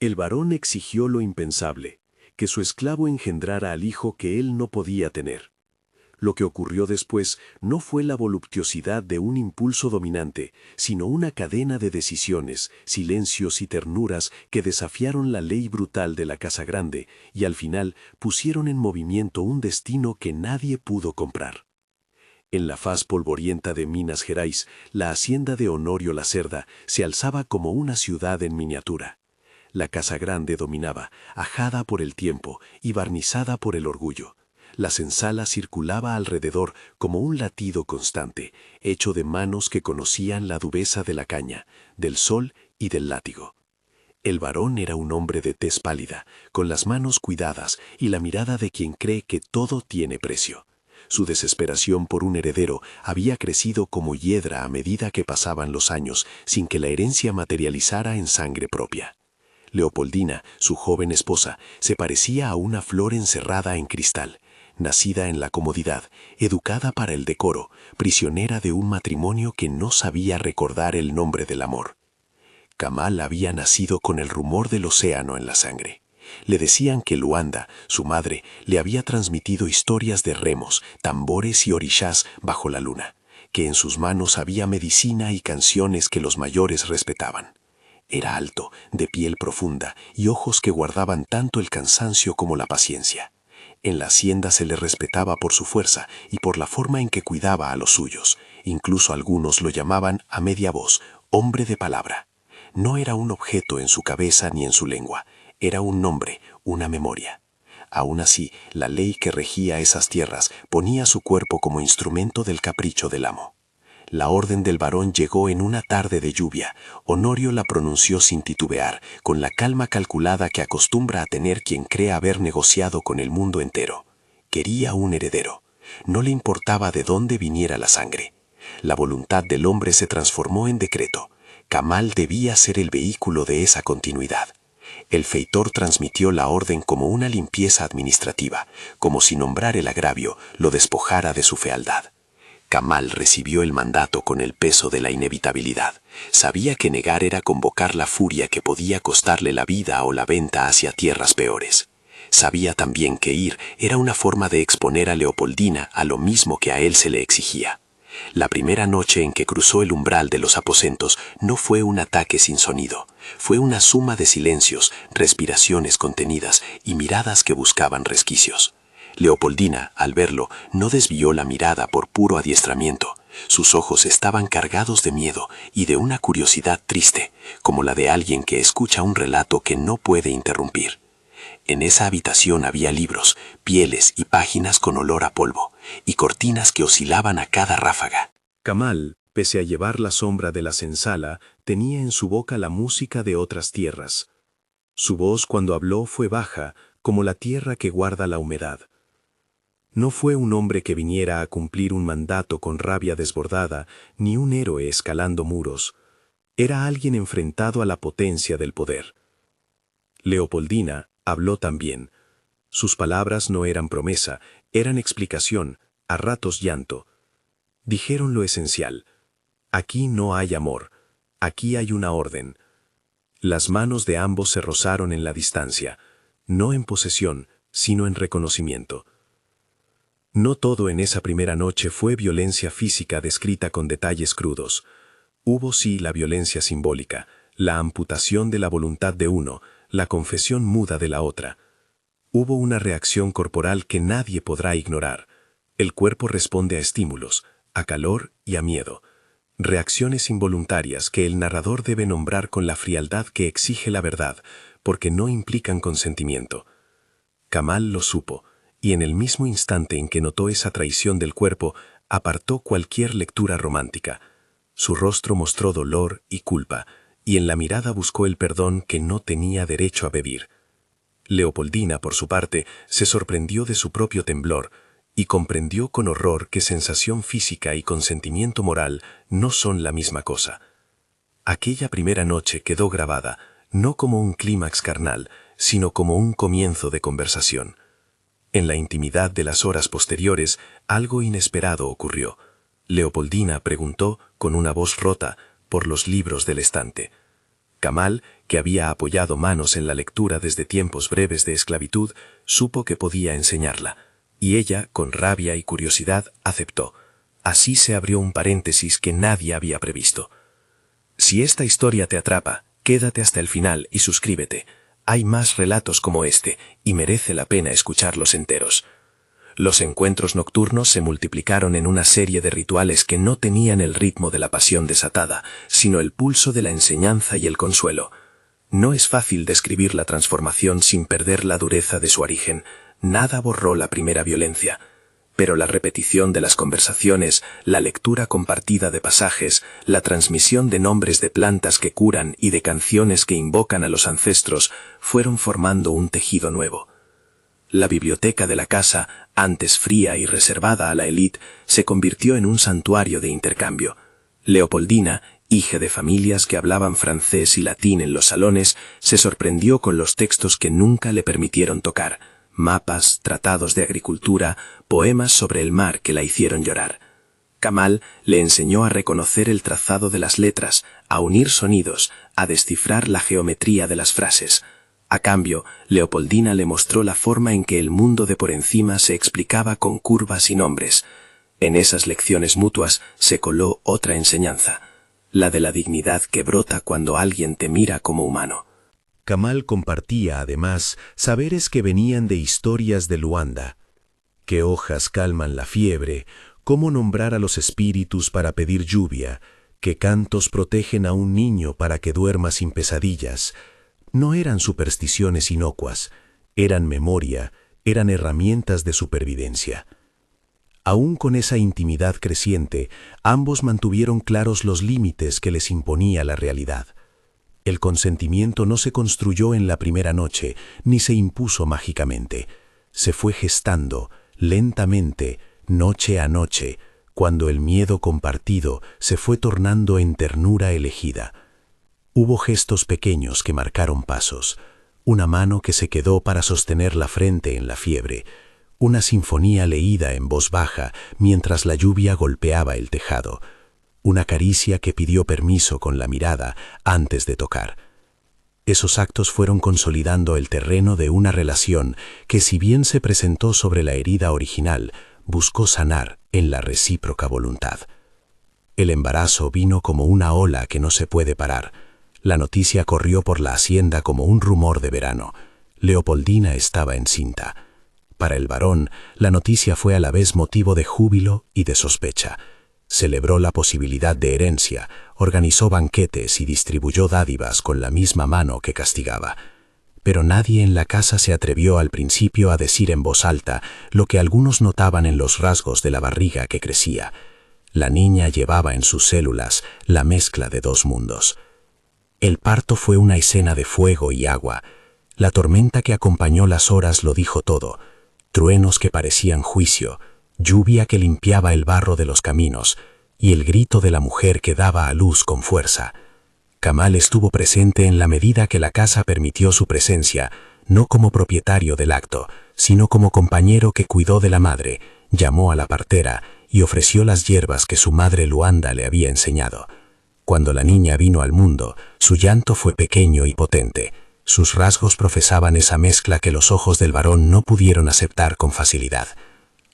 El varón exigió lo impensable, que su esclavo engendrara al hijo que él no podía tener. Lo que ocurrió después no fue la voluptuosidad de un impulso dominante, sino una cadena de decisiones, silencios y ternuras que desafiaron la ley brutal de la casa grande y al final pusieron en movimiento un destino que nadie pudo comprar. En la faz polvorienta de Minas Gerais, la hacienda de Honorio Lacerda se alzaba como una ciudad en miniatura. La casa grande dominaba, ajada por el tiempo y barnizada por el orgullo. La senzala circulaba alrededor como un latido constante, hecho de manos que conocían la dureza de la caña, del sol y del látigo. El varón era un hombre de tez pálida, con las manos cuidadas y la mirada de quien cree que todo tiene precio. Su desesperación por un heredero había crecido como hiedra a medida que pasaban los años, sin que la herencia materializara en sangre propia. Leopoldina, su joven esposa, se parecía a una flor encerrada en cristal, nacida en la comodidad, educada para el decoro, prisionera de un matrimonio que no sabía recordar el nombre del amor. Kamal había nacido con el rumor del océano en la sangre. Le decían que Luanda, su madre, le había transmitido historias de remos, tambores y orishás bajo la luna, que en sus manos había medicina y canciones que los mayores respetaban. Era alto, de piel profunda y ojos que guardaban tanto el cansancio como la paciencia. En la hacienda se le respetaba por su fuerza y por la forma en que cuidaba a los suyos. Incluso algunos lo llamaban a media voz, hombre de palabra. No era un objeto en su cabeza ni en su lengua, era un nombre, una memoria. Aún así, la ley que regía esas tierras ponía su cuerpo como instrumento del capricho del amo. La orden del varón llegó en una tarde de lluvia. Honorio la pronunció sin titubear, con la calma calculada que acostumbra a tener quien cree haber negociado con el mundo entero. Quería un heredero. No le importaba de dónde viniera la sangre. La voluntad del hombre se transformó en decreto. Kamal debía ser el vehículo de esa continuidad. El feitor transmitió la orden como una limpieza administrativa, como si nombrar el agravio lo despojara de su fealdad. Kamal recibió el mandato con el peso de la inevitabilidad. Sabía que negar era convocar la furia que podía costarle la vida o la venta hacia tierras peores. Sabía también que ir era una forma de exponer a Leopoldina a lo mismo que a él se le exigía. La primera noche en que cruzó el umbral de los aposentos no fue un ataque sin sonido. Fue una suma de silencios, respiraciones contenidas y miradas que buscaban resquicios. Leopoldina, al verlo, no desvió la mirada por puro adiestramiento. Sus ojos estaban cargados de miedo y de una curiosidad triste, como la de alguien que escucha un relato que no puede interrumpir. En esa habitación había libros, pieles y páginas con olor a polvo, y cortinas que oscilaban a cada ráfaga. Kamal, pese a llevar la sombra de la senzala, tenía en su boca la música de otras tierras. Su voz cuando habló fue baja, como la tierra que guarda la humedad. No fue un hombre que viniera a cumplir un mandato con rabia desbordada, ni un héroe escalando muros. Era alguien enfrentado a la potencia del poder. Leopoldina habló también. Sus palabras no eran promesa, eran explicación, a ratos llanto. Dijeron lo esencial. Aquí no hay amor, aquí hay una orden. Las manos de ambos se rozaron en la distancia, no en posesión, sino en reconocimiento. No todo en esa primera noche fue violencia física descrita con detalles crudos. Hubo sí la violencia simbólica, la amputación de la voluntad de uno, la confesión muda de la otra. Hubo una reacción corporal que nadie podrá ignorar. El cuerpo responde a estímulos, a calor y a miedo. Reacciones involuntarias que el narrador debe nombrar con la frialdad que exige la verdad, porque no implican consentimiento. Kamal lo supo, y en el mismo instante en que notó esa traición del cuerpo, apartó cualquier lectura romántica. Su rostro mostró dolor y culpa, y en la mirada buscó el perdón que no tenía derecho a pedir. Leopoldina, por su parte, se sorprendió de su propio temblor, y comprendió con horror que sensación física y consentimiento moral no son la misma cosa. Aquella primera noche quedó grabada, no como un clímax carnal, sino como un comienzo de conversación. En la intimidad de las horas posteriores, algo inesperado ocurrió. Leopoldina preguntó, con una voz rota, por los libros del estante. Kamal, que había apoyado manos en la lectura desde tiempos breves de esclavitud, supo que podía enseñarla, y ella, con rabia y curiosidad, aceptó. Así se abrió un paréntesis que nadie había previsto. Si esta historia te atrapa, quédate hasta el final y suscríbete. Hay más relatos como este, y merece la pena escucharlos enteros. Los encuentros nocturnos se multiplicaron en una serie de rituales que no tenían el ritmo de la pasión desatada, sino el pulso de la enseñanza y el consuelo. No es fácil describir la transformación sin perder la dureza de su origen. Nada borró la primera violencia. Pero la repetición de las conversaciones, la lectura compartida de pasajes, la transmisión de nombres de plantas que curan y de canciones que invocan a los ancestros, fueron formando un tejido nuevo. La biblioteca de la casa, antes fría y reservada a la élite, se convirtió en un santuario de intercambio. Leopoldina, hija de familias que hablaban francés y latín en los salones, se sorprendió con los textos que nunca le permitieron tocar: mapas, tratados de agricultura, poemas sobre el mar que la hicieron llorar. Kamal le enseñó a reconocer el trazado de las letras, a unir sonidos, a descifrar la geometría de las frases. A cambio, Leopoldina le mostró la forma en que el mundo de por encima se explicaba con curvas y nombres. En esas lecciones mutuas se coló otra enseñanza, la de la dignidad que brota cuando alguien te mira como humano. Kamal compartía, además, saberes que venían de historias de Luanda. Qué hojas calman la fiebre, cómo nombrar a los espíritus para pedir lluvia, qué cantos protegen a un niño para que duerma sin pesadillas. No eran supersticiones inocuas, eran memoria, eran herramientas de supervivencia. Aún con esa intimidad creciente, ambos mantuvieron claros los límites que les imponía la realidad. El consentimiento no se construyó en la primera noche, ni se impuso mágicamente. Se fue gestando, lentamente, noche a noche, cuando el miedo compartido se fue tornando en ternura elegida. Hubo gestos pequeños que marcaron pasos, una mano que se quedó para sostener la frente en la fiebre, una sinfonía leída en voz baja mientras la lluvia golpeaba el tejado, una caricia que pidió permiso con la mirada antes de tocar. Esos actos fueron consolidando el terreno de una relación que, si bien se presentó sobre la herida original, buscó sanar en la recíproca voluntad. El embarazo vino como una ola que no se puede parar. La noticia corrió por la hacienda como un rumor de verano. Leopoldina estaba encinta. Para el varón, la noticia fue a la vez motivo de júbilo y de sospecha. Celebró la posibilidad de herencia, organizó banquetes y distribuyó dádivas con la misma mano que castigaba. Pero nadie en la casa se atrevió al principio a decir en voz alta lo que algunos notaban en los rasgos de la barriga que crecía. La niña llevaba en sus células la mezcla de dos mundos. El parto fue una escena de fuego y agua. La tormenta que acompañó las horas lo dijo todo. Truenos que parecían juicio, lluvia que limpiaba el barro de los caminos, y el grito de la mujer que daba a luz con fuerza. Kamal estuvo presente en la medida que la casa permitió su presencia, no como propietario del acto, sino como compañero que cuidó de la madre, llamó a la partera y ofreció las hierbas que su madre Luanda le había enseñado. Cuando la niña vino al mundo, su llanto fue pequeño y potente. Sus rasgos profesaban esa mezcla que los ojos del varón no pudieron aceptar con facilidad.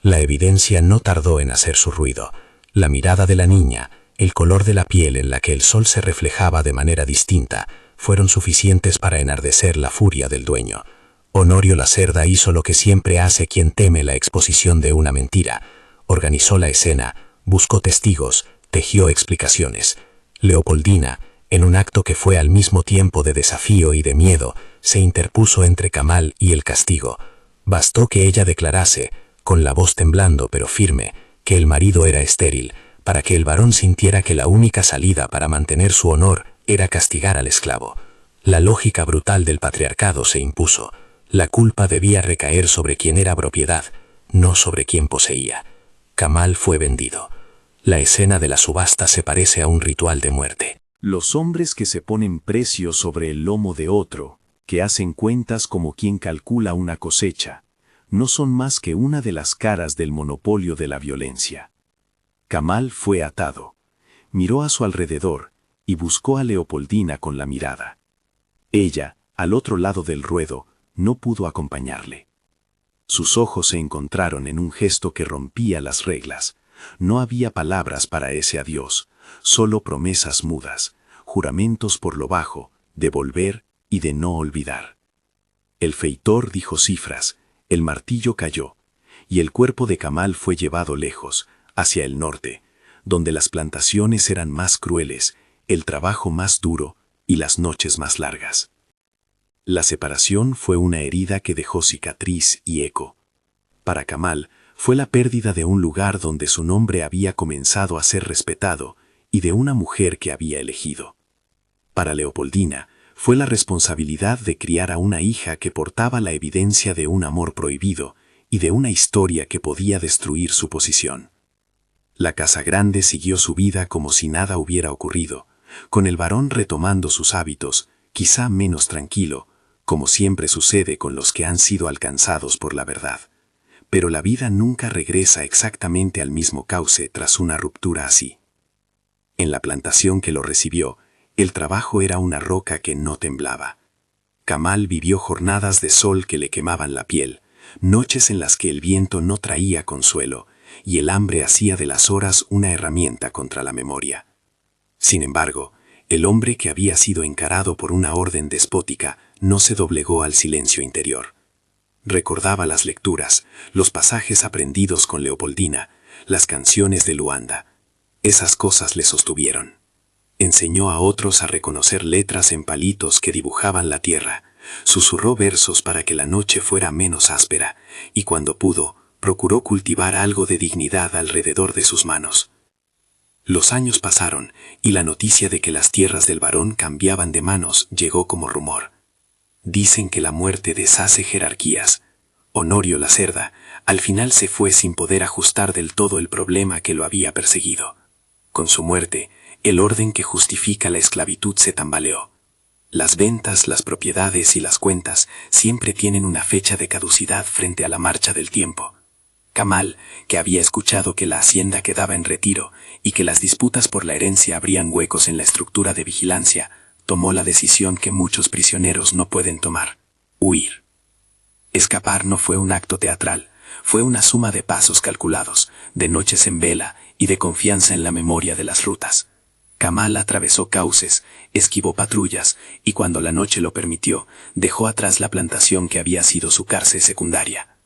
La evidencia no tardó en hacer su ruido. La mirada de la niña, el color de la piel en la que el sol se reflejaba de manera distinta, fueron suficientes para enardecer la furia del dueño. Honorio la Cerda hizo lo que siempre hace quien teme la exposición de una mentira. Organizó la escena, buscó testigos, tejió explicaciones. Leopoldina, en un acto que fue al mismo tiempo de desafío y de miedo, se interpuso entre Kamal y el castigo. Bastó que ella declarase, con la voz temblando pero firme, que el marido era estéril, para que el varón sintiera que la única salida para mantener su honor era castigar al esclavo. La lógica brutal del patriarcado se impuso. La culpa debía recaer sobre quien era propiedad, no sobre quien poseía. Kamal fue vendido. La escena de la subasta se parece a un ritual de muerte. Los hombres que se ponen precio sobre el lomo de otro, que hacen cuentas como quien calcula una cosecha, no son más que una de las caras del monopolio de la violencia. Kamal fue atado. Miró a su alrededor, y buscó a Leopoldina con la mirada. Ella, al otro lado del ruedo, no pudo acompañarle. Sus ojos se encontraron en un gesto que rompía las reglas. No había palabras para ese adiós, solo promesas mudas, juramentos por lo bajo, de volver y de no olvidar. El feitor dijo cifras, el martillo cayó, y el cuerpo de Kamal fue llevado lejos, hacia el norte, donde las plantaciones eran más crueles, el trabajo más duro y las noches más largas. La separación fue una herida que dejó cicatriz y eco. Para Kamal fue la pérdida de un lugar donde su nombre había comenzado a ser respetado y de una mujer que había elegido. Para Leopoldina fue la responsabilidad de criar a una hija que portaba la evidencia de un amor prohibido y de una historia que podía destruir su posición. La casa grande siguió su vida como si nada hubiera ocurrido, con el varón retomando sus hábitos, quizá menos tranquilo, como siempre sucede con los que han sido alcanzados por la verdad. Pero la vida nunca regresa exactamente al mismo cauce tras una ruptura así. En la plantación que lo recibió, el trabajo era una roca que no temblaba. Kamal vivió jornadas de sol que le quemaban la piel, noches en las que el viento no traía consuelo, y el hambre hacía de las horas una herramienta contra la memoria. Sin embargo, el hombre que había sido encarado por una orden despótica no se doblegó al silencio interior. Recordaba las lecturas, los pasajes aprendidos con Leopoldina, las canciones de Luanda. Esas cosas le sostuvieron. Enseñó a otros a reconocer letras en palitos que dibujaban la tierra, susurró versos para que la noche fuera menos áspera, y cuando pudo, procuró cultivar algo de dignidad alrededor de sus manos. Los años pasaron, y la noticia de que las tierras del varón cambiaban de manos llegó como rumor. Dicen que la muerte deshace jerarquías. Honorio Lacerda al final se fue sin poder ajustar del todo el problema que lo había perseguido. Con su muerte, el orden que justifica la esclavitud se tambaleó. Las ventas, las propiedades y las cuentas siempre tienen una fecha de caducidad frente a la marcha del tiempo. Kamal, que había escuchado que la hacienda quedaba en retiro y que las disputas por la herencia abrían huecos en la estructura de vigilancia, tomó la decisión que muchos prisioneros no pueden tomar: huir. Escapar no fue un acto teatral, fue una suma de pasos calculados, de noches en vela y de confianza en la memoria de las rutas. Kamal atravesó cauces, esquivó patrullas y cuando la noche lo permitió, dejó atrás la plantación que había sido su cárcel secundaria.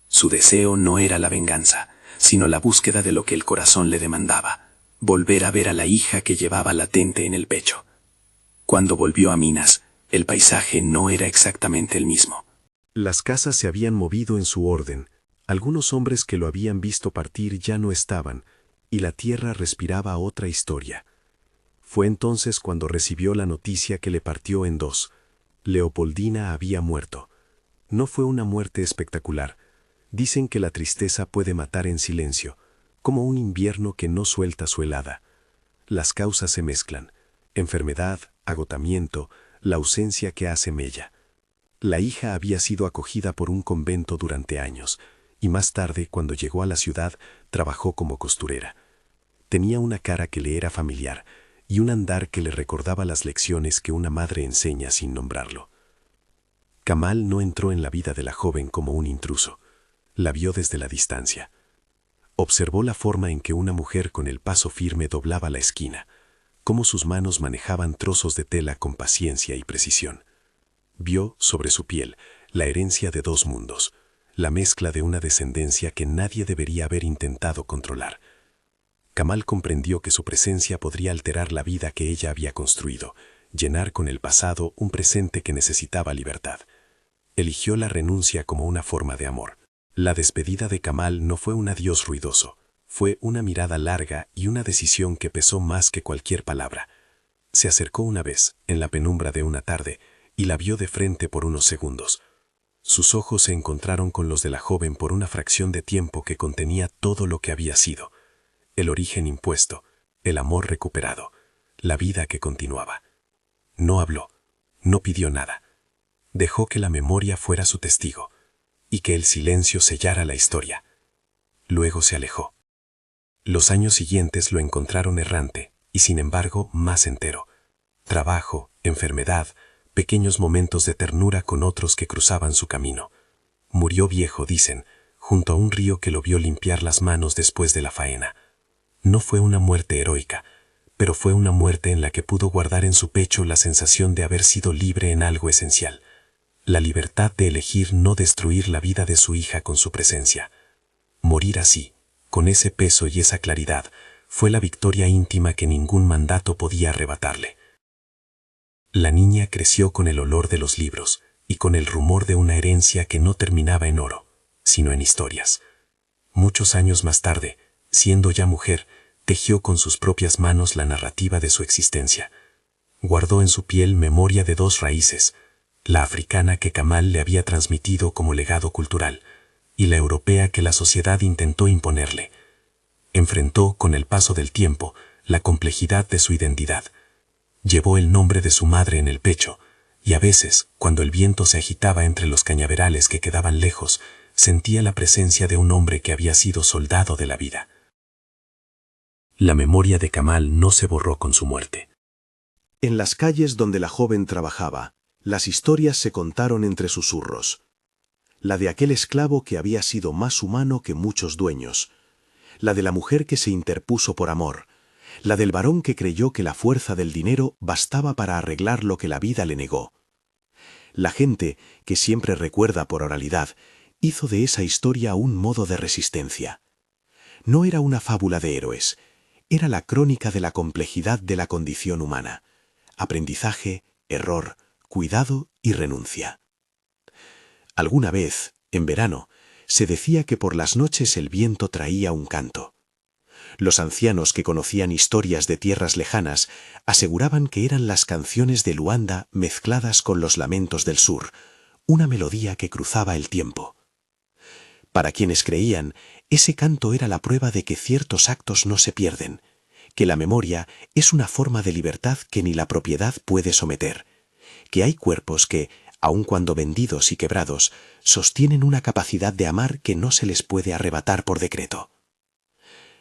Su deseo no era la venganza, sino la búsqueda de lo que el corazón le demandaba: volver a ver a la hija que llevaba latente en el pecho. Cuando volvió a Minas, el paisaje no era exactamente el mismo. Las casas se habían movido en su orden, algunos hombres que lo habían visto partir ya no estaban, y la tierra respiraba otra historia. Fue entonces cuando recibió la noticia que le partió en dos. Leopoldina había muerto. No fue una muerte espectacular. Dicen que la tristeza puede matar en silencio, como un invierno que no suelta su helada. Las causas se mezclan: enfermedad, agotamiento, la ausencia que hace mella. La hija había sido acogida por un convento durante años, y más tarde, cuando llegó a la ciudad, trabajó como costurera. Tenía una cara que le era familiar, y un andar que le recordaba las lecciones que una madre enseña sin nombrarlo. Kamal no entró en la vida de la joven como un intruso. La vio desde la distancia. Observó la forma en que una mujer con el paso firme doblaba la esquina, cómo sus manos manejaban trozos de tela con paciencia y precisión. Vio sobre su piel la herencia de dos mundos, la mezcla de una descendencia que nadie debería haber intentado controlar. Kamal comprendió que su presencia podría alterar la vida que ella había construido, llenar con el pasado un presente que necesitaba libertad. Eligió la renuncia como una forma de amor. La despedida de Kamal no fue un adiós ruidoso, fue una mirada larga y una decisión que pesó más que cualquier palabra. Se acercó una vez, en la penumbra de una tarde, y la vio de frente por unos segundos. Sus ojos se encontraron con los de la joven por una fracción de tiempo que contenía todo lo que había sido: el origen impuesto, el amor recuperado, la vida que continuaba. No habló, no pidió nada. Dejó que la memoria fuera su testigo, y que el silencio sellara la historia. Luego se alejó. Los años siguientes lo encontraron errante, y sin embargo más entero. trabajo, enfermedad, pequeños momentos de ternura con otros que cruzaban su camino. Murió viejo, dicen, junto a un río que lo vio limpiar las manos después de la faena. No fue una muerte heroica, pero fue una muerte en la que pudo guardar en su pecho la sensación de haber sido libre en algo esencial. La libertad de elegir no destruir la vida de su hija con su presencia. Morir así, con ese peso y esa claridad, fue la victoria íntima que ningún mandato podía arrebatarle. La niña creció con el olor de los libros y con el rumor de una herencia que no terminaba en oro, sino en historias. Muchos años más tarde, siendo ya mujer, tejió con sus propias manos la narrativa de su existencia. Guardó en su piel memoria de dos raíces, la africana que Kamal le había transmitido como legado cultural, y la europea que la sociedad intentó imponerle. Enfrentó, con el paso del tiempo, la complejidad de su identidad. Llevó el nombre de su madre en el pecho, y a veces, cuando el viento se agitaba entre los cañaverales que quedaban lejos, sentía la presencia de un hombre que había sido soldado de la vida. La memoria de Kamal no se borró con su muerte. En las calles donde la joven trabajaba, las historias se contaron entre susurros. La de aquel esclavo que había sido más humano que muchos dueños, la de la mujer que se interpuso por amor, la del varón que creyó que la fuerza del dinero bastaba para arreglar lo que la vida le negó. La gente, que siempre recuerda por oralidad, hizo de esa historia un modo de resistencia. No era una fábula de héroes, era la crónica de la complejidad de la condición humana, aprendizaje, error, cuidado y renuncia. Alguna vez, en verano, se decía que por las noches el viento traía un canto. Los ancianos que conocían historias de tierras lejanas aseguraban que eran las canciones de Luanda mezcladas con los lamentos del sur, una melodía que cruzaba el tiempo. Para quienes creían, ese canto era la prueba de que ciertos actos no se pierden, que la memoria es una forma de libertad que ni la propiedad puede someter, que hay cuerpos que, aun cuando vendidos y quebrados, sostienen una capacidad de amar que no se les puede arrebatar por decreto.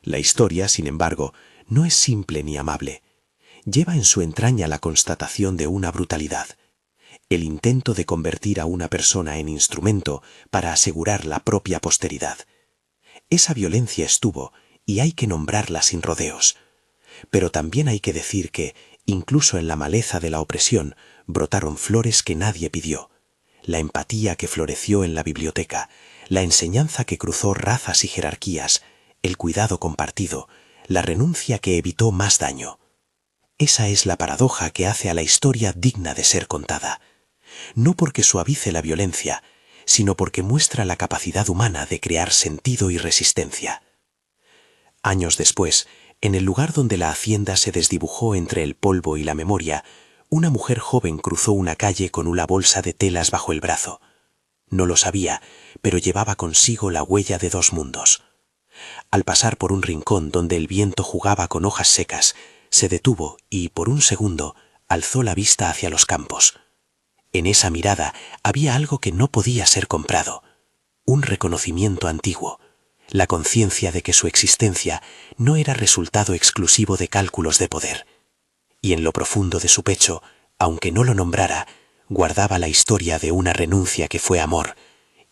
La historia, sin embargo, no es simple ni amable. Lleva en su entraña la constatación de una brutalidad, el intento de convertir a una persona en instrumento para asegurar la propia posteridad. Esa violencia estuvo, y hay que nombrarla sin rodeos. Pero también hay que decir que, incluso en la maleza de la opresión, brotaron flores que nadie pidió. La empatía que floreció en la biblioteca, la enseñanza que cruzó razas y jerarquías, el cuidado compartido, la renuncia que evitó más daño. Esa es la paradoja que hace a la historia digna de ser contada. No porque suavice la violencia, sino porque muestra la capacidad humana de crear sentido y resistencia. Años después, en el lugar donde la hacienda se desdibujó entre el polvo y la memoria, una mujer joven cruzó una calle con una bolsa de telas bajo el brazo. No lo sabía, pero llevaba consigo la huella de dos mundos. Al pasar por un rincón donde el viento jugaba con hojas secas, se detuvo y, por un segundo, alzó la vista hacia los campos. En esa mirada había algo que no podía ser comprado, un reconocimiento antiguo, la conciencia de que su existencia no era resultado exclusivo de cálculos de poder. Y en lo profundo de su pecho, aunque no lo nombrara, guardaba la historia de una renuncia que fue amor,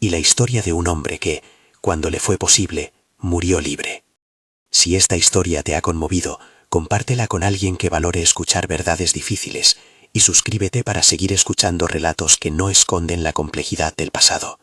y la historia de un hombre que, cuando le fue posible, murió libre. Si esta historia te ha conmovido, compártela con alguien que valore escuchar verdades difíciles, y suscríbete para seguir escuchando relatos que no esconden la complejidad del pasado.